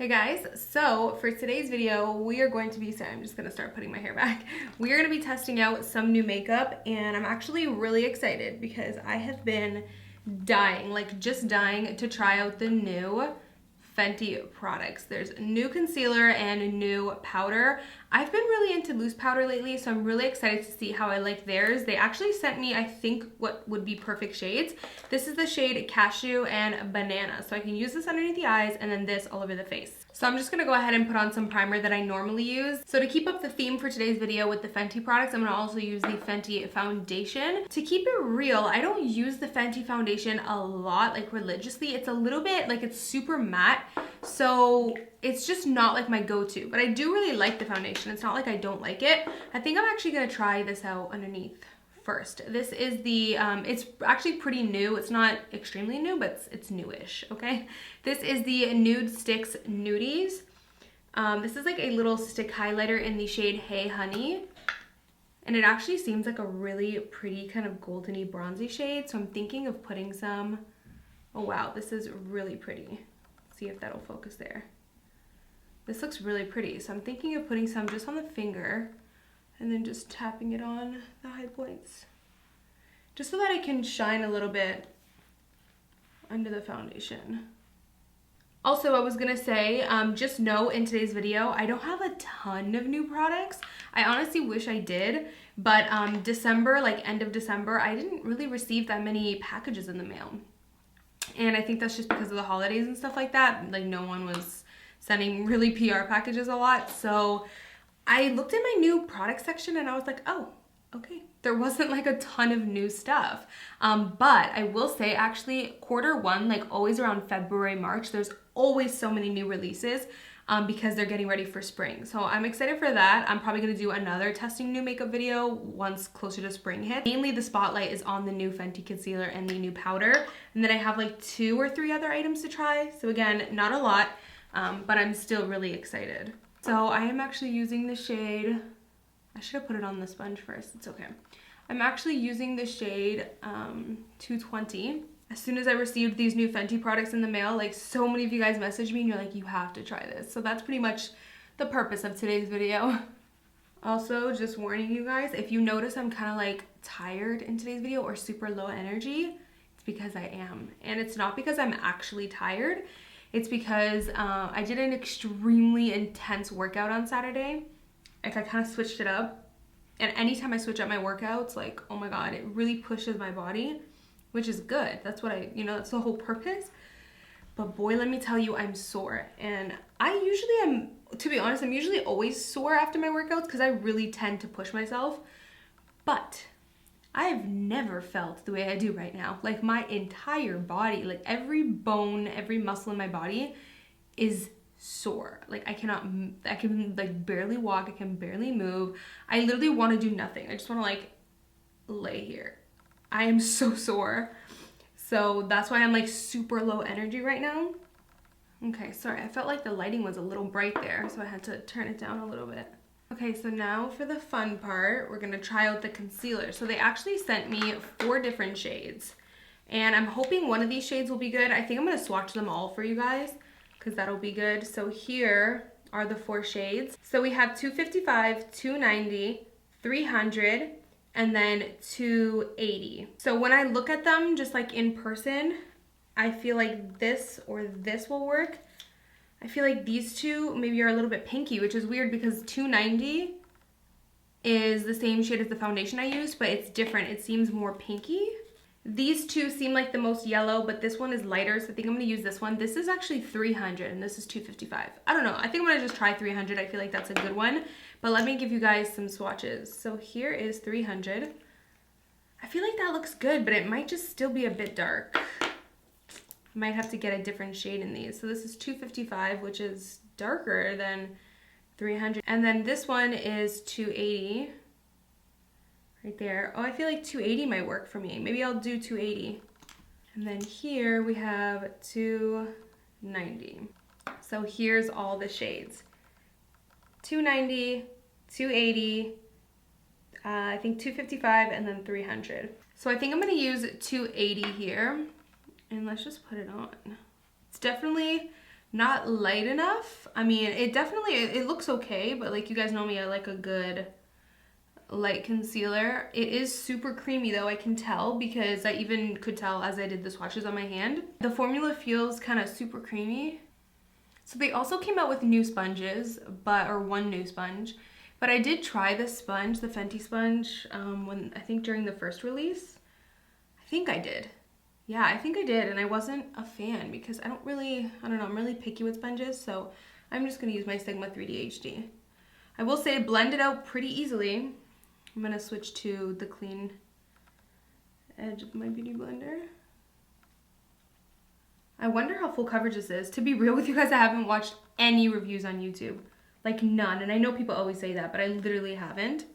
Hey guys, so for today's video, we are going to be, sorry, I'm just gonna start putting my hair back. We are gonna be testing out some new makeup and I'm actually really excited because I have been dying, like just dying to try out the new Fenty products. There's new concealer and new powder. I've been really into loose powder lately, so I'm really excited to see how I like theirs. They actually sent me, I think, what would be perfect shades. This is the shade Cashew and Banana. So I can use this underneath the eyes and then this all over the face. So I'm just gonna go ahead and put on some primer that I normally use. So to keep up the theme for today's video with the Fenty products, I'm gonna also use the Fenty foundation. To keep it real, I don't use the Fenty foundation a lot, like religiously. It's a little bit, like it's super matte. So it's just not like my go-to, but I do really like the foundation. It's not like I don't like it. I think I'm actually gonna try this out underneath first. This is the, it's actually pretty new. It's not extremely new, but it's newish, okay? This is the Nudestix Nudies. This is like a little stick highlighter in the shade Hey Honey. And it actually seems like a really pretty kind of goldeny bronzy shade. So I'm thinking of putting some, oh wow, this is really pretty. Let's see if that'll focus there. This looks really pretty. So I'm thinking of putting some just on the finger and then just tapping it on the high points, just so that it can shine a little bit under the foundation. Also, I was gonna say, just know in today's video, I don't have a ton of new products. I honestly wish I did, but December, like end of December, I didn't really receive that many packages in the mail. And I think that's just because of the holidays and stuff like that. Like no one was sending really PR packages a lot. So I looked in my new product section and I was like, oh, okay. There wasn't like a ton of new stuff. But I will say actually Q1, like always around February, March, there's always so many new releases because they're getting ready for spring. So I'm excited for that. I'm probably gonna do another testing new makeup video once closer to spring hits. Mainly the spotlight is on the new Fenty concealer and the new powder. And then I have like 2 or 3 other items to try. So again, not a lot, but I'm still really excited. So I am actually using the shade, I should have put it on the sponge first, it's okay. I'm actually using the shade 220. As soon as I received these new Fenty products in the mail, like so many of you guys messaged me and you're like, you have to try this. So that's pretty much the purpose of today's video. Also, just warning you guys, if you notice I'm kind of like tired in today's video or super low energy, it's because I am. And it's not because I'm actually tired. It's because I did an extremely intense workout on Saturday. Like I kind of switched it up. And anytime I switch up my workouts, like, oh my God, it really pushes my body, which is good. That's what that's the whole purpose. But boy, let me tell you, I'm sore. And I usually am, to be honest, I'm usually always sore after my workouts because I really tend to push myself. But I've never felt the way I do right now. Like my entire body, like every bone, every muscle in my body is sore. Like I can like barely walk, I can barely move. I literally want to do nothing. I just want to like lay here. I am so sore. So that's why I'm like super low energy right now. Okay, sorry, I felt like the lighting was a little bright there, so I had to turn it down a little bit. Okay, so now for the fun part, we're gonna try out the concealer. So they actually sent me 4 different shades. And I'm hoping one of these shades will be good. I think I'm gonna swatch them all for you guys because that'll be good. So here are the 4 shades. So we have 255, 290, 300, and then 280. So when I look at them just like in person, I feel like this or this will work. I feel like these two maybe are a little bit pinky, which is weird because 290 is the same shade as the foundation I used, but it's different. It seems more pinky. These two seem like the most yellow, but this one is lighter, so I think I'm gonna use this one. This is actually 300 and this is 255. I don't know, I think I'm gonna just try 300. I feel like that's a good one, but let me give you guys some swatches. So here is 300. I feel like that looks good, but it might just still be a bit dark. Might have to get a different shade in these. So this is 255, which is darker than 300. And then this one is 280. Right there. Oh, I feel like 280 might work for me. Maybe I'll do 280. And then here we have 290. So here's all the shades. 290, 280, I think 255, and then 300. So I think I'm gonna use 280 here. And let's just put it on. It's definitely not light enough. I mean, it looks okay, but like you guys know me, I like a good light concealer. It is super creamy though, I can tell, because I even could tell as I did the swatches on my hand. The formula feels kind of super creamy. So they also came out with new sponges, or one new sponge. But I did try this sponge, the Fenty sponge, I think during the first release. I think I did. Yeah, I think I did, and I wasn't a fan because I don't know, I'm really picky with sponges, so I'm just gonna use my Sigma 3D HD. I will say blend it out pretty easily. I'm gonna switch to the clean edge of my beauty blender. I wonder how full coverage this is. To be real with you guys, I haven't watched any reviews on YouTube. Like none, and I know people always say that, but I literally haven't.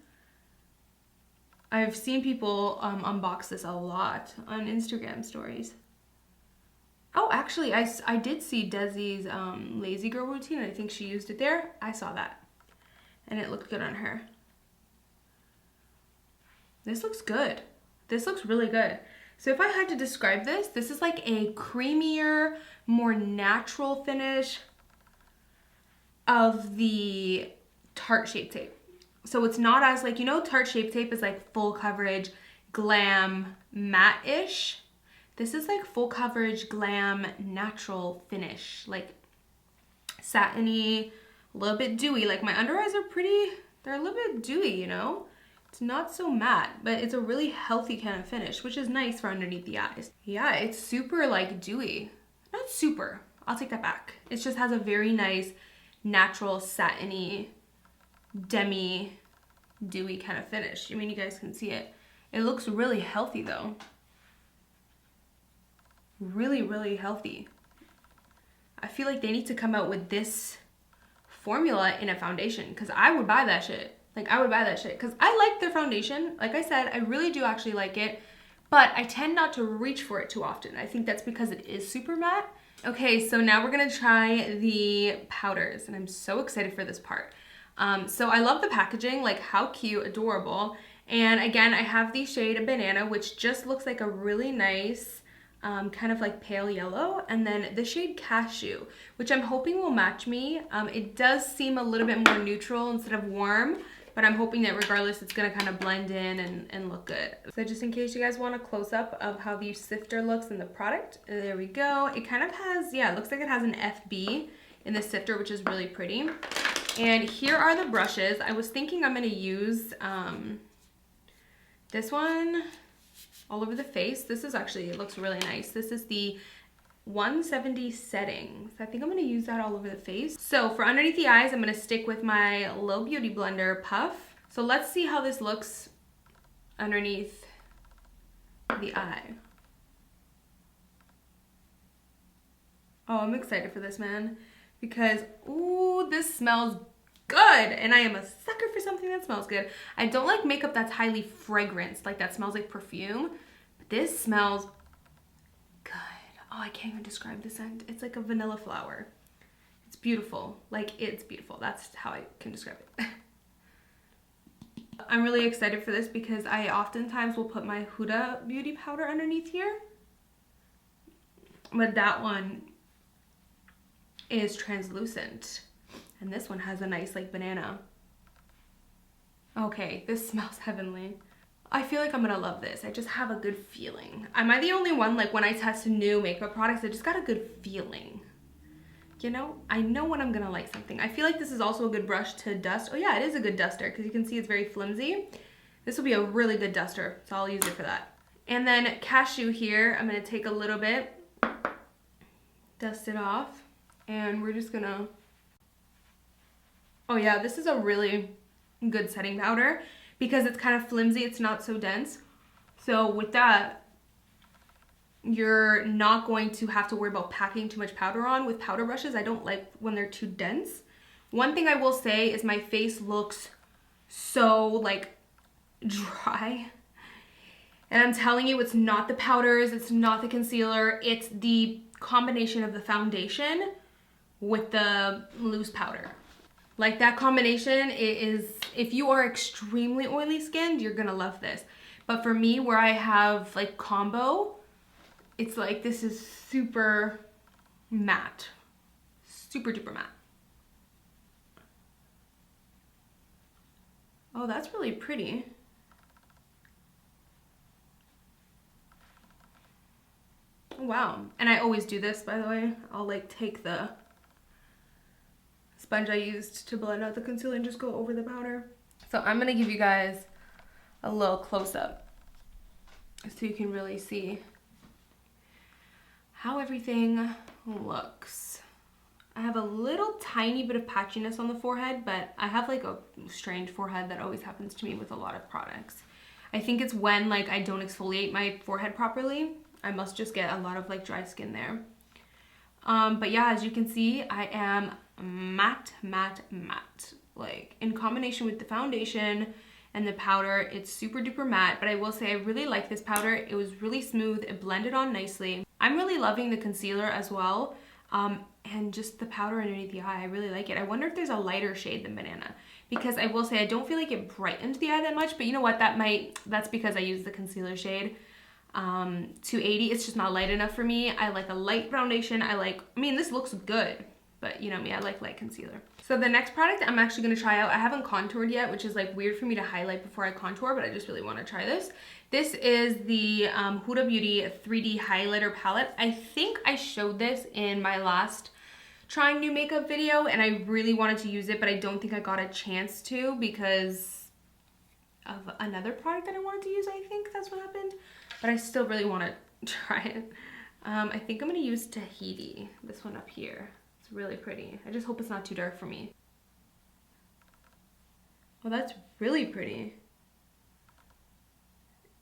I've seen people unbox this a lot on Instagram stories. Oh, actually, I did see Desi's Lazy Girl routine, and I think she used it there. I saw that, and it looked good on her. This looks good. This looks really good. So if I had to describe this, this is like a creamier, more natural finish of the Tarte Shape Tape. So it's not as like, you know, Tarte Shape Tape is like full coverage, glam, matte-ish. This is like full coverage, glam, natural finish, like satiny, a little bit dewy. Like my under eyes are they're a little bit dewy, you know? It's not so matte, but it's a really healthy kind of finish, which is nice for underneath the eyes. Yeah, it's super like dewy. Not super, I'll take that back. It just has a very nice, natural, satiny, demi, dewy kind of finish. I mean, you guys can see it. It looks really healthy though. Really, really healthy. I feel like they need to come out with this formula in a foundation, because I would buy that shit. Like, I would buy that shit because I like their foundation. Like I said, I really do actually like it, but I tend not to reach for it too often. I think that's because it is super matte. Okay, so now we're gonna try the powders, and I'm so excited for this part. So I love the packaging, like how cute, adorable. And again, I have the shade Banana, which just looks like a really nice, kind of like pale yellow, and then the shade Cashew, which I'm hoping will match me. It does seem a little bit more neutral instead of warm, but I'm hoping that regardless it's gonna kind of blend in and look good. So just in case you guys want a close-up of how the sifter looks in the product, there we go. It kind of has, yeah, it looks like it has an FB in the sifter, which is really pretty. And here are the brushes. I was thinking I'm gonna use this one all over the face. This is actually, it looks really nice. This is the 170 setting. So I think I'm gonna use that all over the face. So for underneath the eyes, I'm gonna stick with my Low Beauty Blender Puff. So let's see how this looks underneath the eye. Oh, I'm excited for this, man, because, ooh, this smells good, and I am a sucker for something that smells good. I don't like makeup that's highly fragranced, like that smells like perfume, but this smells good. Oh, I can't even describe the scent. It's like a vanilla flower. It's beautiful. Like, it's beautiful. That's how I can describe it. I'm really excited for this because I oftentimes will put my Huda Beauty powder underneath here, but that one is translucent, and this one has a nice like banana. Okay, this smells heavenly. I feel like I'm gonna love this. I just have a good feeling. Am I the only one, like when I test new makeup products, I just got a good feeling? You know, I know when I'm gonna like something. I feel like this is also a good brush to dust. Oh yeah, it is a good duster because you can see it's very flimsy. This will be a really good duster, so I'll use it for that. And then Cashew here, I'm gonna take a little bit, dust it off, and we're just gonna, oh yeah, this is a really good setting powder because it's kind of flimsy, it's not so dense. So with that, you're not going to have to worry about packing too much powder on. With powder brushes, I don't like when they're too dense. One thing I will say is my face looks so like dry. And I'm telling you, it's not the powders, it's not the concealer, it's the combination of the foundation with the loose powder. Like that combination is, if you are extremely oily skinned, you're gonna love this. But for me, where I have like combo, it's like this is super matte. super duper matte. Oh, that's really pretty. Wow. And I always do this, by the way. I'll like take the sponge I used to blend out the concealer and just go over the powder. So I'm gonna give you guys a little close-up so you can really see how everything looks. I have a little tiny bit of patchiness on the forehead, but I have like a strange forehead that always happens to me with a lot of products. I think it's when like I don't exfoliate my forehead properly. I must just get a lot of like dry skin there. But yeah, as you can see, I am matte, matte, matte. Like in combination with the foundation and the powder, it's super duper matte. But I will say I really like this powder. It was really smooth. It blended on nicely. I'm really loving the concealer as well. And just the powder underneath the eye, I really like it. I wonder if there's a lighter shade than Banana, because I will say I don't feel like it brightened the eye that much, but you know what, that's because I use the concealer shade 280. It's just not light enough for me. I like a light foundation. I mean, this looks good, but you know me, I like light concealer. So the next product I'm actually gonna try out, I haven't contoured yet, which is like weird for me to highlight before I contour, but I just really wanna try this. This is the Huda Beauty 3D Highlighter Palette. I think I showed this in my last trying new makeup video, and I really wanted to use it, but I don't think I got a chance to because of another product that I wanted to use. I think that's what happened, but I still really want to try it. I think I'm gonna use Tahiti, this one up here. It's really pretty. I just hope it's not too dark for me. Well, that's really pretty.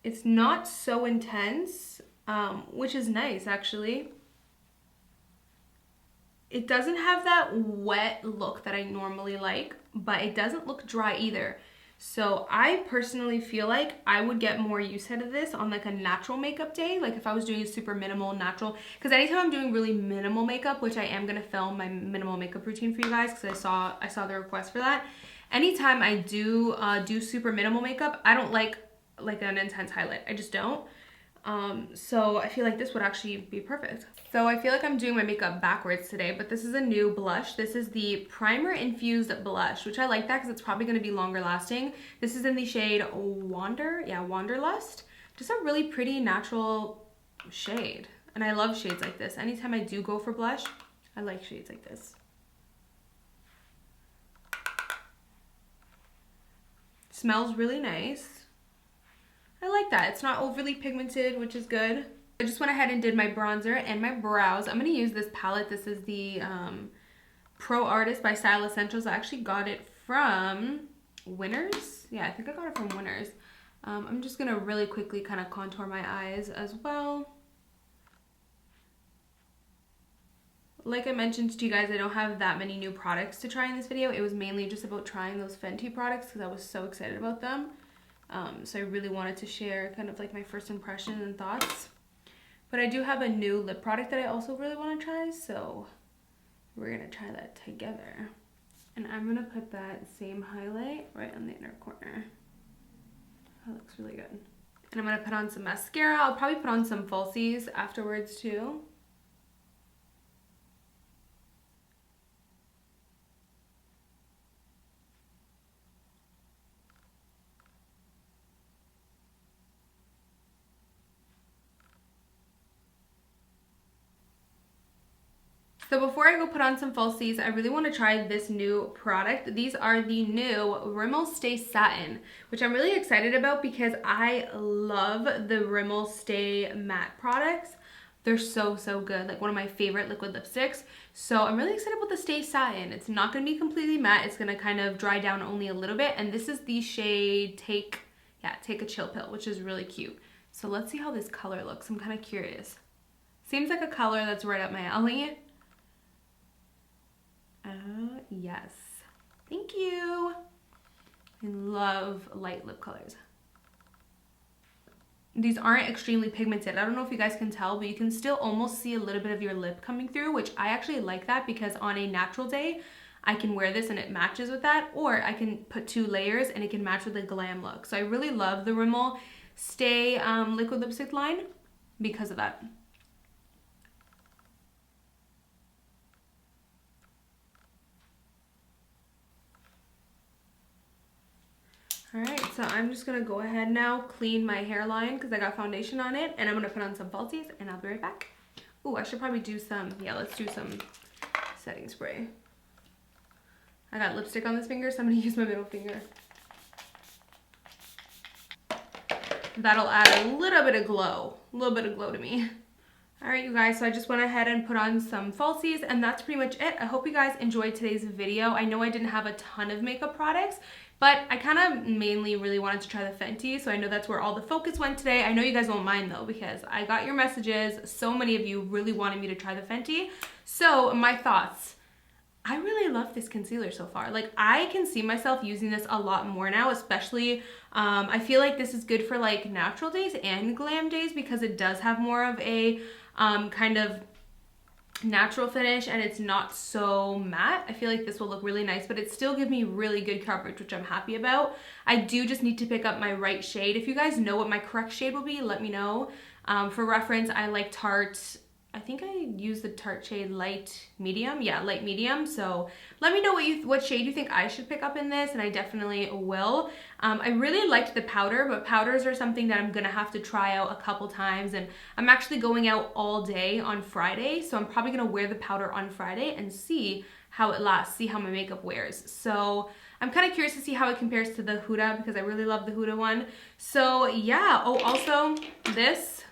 It's not so intense, which is nice actually. It doesn't have that wet look that I normally like, but it doesn't look dry either. So I personally feel like I would get more use out of this on like a natural makeup day. Like if I was doing a super minimal natural, because anytime I'm doing really minimal makeup, which I am gonna film my minimal makeup routine for you guys because I saw the request for that. Anytime I do super minimal makeup, I don't like an intense highlight. I just don't. So I feel like this would actually be perfect. So I feel like I'm doing my makeup backwards today, but this is a new blush. This is the Primer Infused Blush, which I like that because it's probably going to be longer lasting. This is in the shade Wanderlust. Just a really pretty natural shade. And I love shades like this. Anytime I do go for blush, I like shades like this. Smells really nice. I like that. It's not overly pigmented, which is good. I just went ahead and did my bronzer and my brows. I'm going to use this palette. This is the Pro Artist by Style Essentials. I actually got it from Winners. Yeah, I think I got it from Winners. I'm just going to really quickly kind of contour my eyes as well. Like I mentioned to you guys, I don't have that many new products to try in this video. It was mainly just about trying those Fenty products because I was so excited about them. So I really wanted to share kind of like my first impression and thoughts. But I do have a new lip product that I also really want to try, so we're going to try that together. And I'm going to put that same highlight right on the inner corner. That looks really good. And I'm going to put on some mascara. I'll probably put on some falsies afterwards too. So before I go put on some falsies, I really want to try this new product. These are the new Rimmel Stay Satin, which I'm really excited about because I love the Rimmel Stay matte products. They're so, so good. Like one of my favorite liquid lipsticks. So I'm really excited about the Stay Satin. It's not going to be completely matte. It's going to kind of dry down only a little bit. And this is the shade Take a Chill Pill, which is really cute. So let's see how this color looks. I'm kind of curious. Seems like a color that's right up my alley. Yes. Thank you. I love light lip colors. These aren't extremely pigmented. I don't know if you guys can tell, but you can still almost see a little bit of your lip coming through, which I actually like that because on a natural day, I can wear this and it matches with that, or I can put 2 layers and it can match with a glam look. So I really love the Rimmel Stay liquid lipstick line because of that. So I'm just gonna go ahead now, clean my hairline because I got foundation on it, and I'm gonna put on some falsies and I'll be right back. Ooh, I should probably do some, yeah, let's do some setting spray. I got lipstick on this finger, so I'm gonna use my middle finger. That'll add a little bit of glow to me. All right, you guys, so I just went ahead and put on some falsies, and that's pretty much it. I hope you guys enjoyed today's video. I know I didn't have a ton of makeup products, but I kind of mainly really wanted to try the Fenty, so I know that's where all the focus went today. I know you guys won't mind though, because I got your messages. So many of you really wanted me to try the Fenty. So my thoughts. I really love this concealer so far. Like, I can see myself using this a lot more now, especially I feel like this is good for like natural days and glam days because it does have more of a kind of natural finish and it's not so matte. I feel like this will look really nice, but it still gives me really good coverage, which I'm happy about. I do just need to pick up my right shade. If you guys know what my correct shade will be, let me know. For reference, I like Tarte. I think I use the Tarte shade light medium. Yeah, light medium. So let me know what shade you think I should pick up in this, and I definitely will. I really liked the powder, but powders are something that I'm gonna have to try out a couple times, and I'm actually going out all day on Friday, so I'm probably gonna wear the powder on Friday and see how it lasts, see how my makeup wears. So I'm kind of curious to see how it compares to the Huda because I really love the Huda one. So yeah, oh, also this.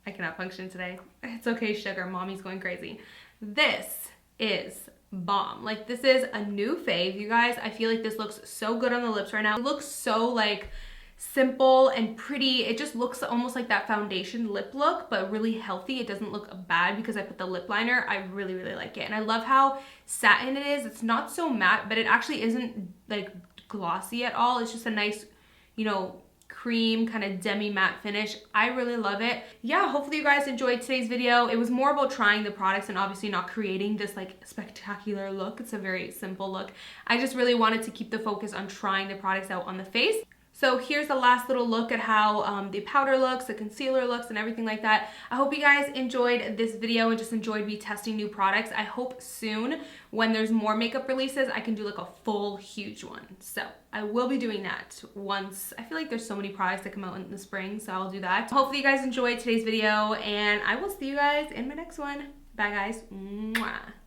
I cannot function today. It's okay, sugar. Mommy's going crazy. This is bomb. Like, this is a new fave, you guys. I feel like this looks so good on the lips right now. It looks so like simple and pretty. It just looks almost like that foundation lip look, but really healthy. It doesn't look bad because I put the lip liner. I really, really like it. And I love how satin it is. It's not so matte, but it actually isn't like glossy at all. It's just a nice, you know, cream kind of demi matte finish. I really love it. Yeah, hopefully you guys enjoyed today's video. It was more about trying the products and obviously not creating this like spectacular look. It's a very simple look. I just really wanted to keep the focus on trying the products out on the face. So here's the last little look at how the powder looks, the concealer looks, and everything like that. I hope you guys enjoyed this video and just enjoyed me testing new products. I hope soon, when there's more makeup releases, I can do like a full, huge one. So I will be doing that once. I feel like there's so many products that come out in the spring, so I'll do that. Hopefully you guys enjoyed today's video, and I will see you guys in my next one. Bye, guys. Mwah.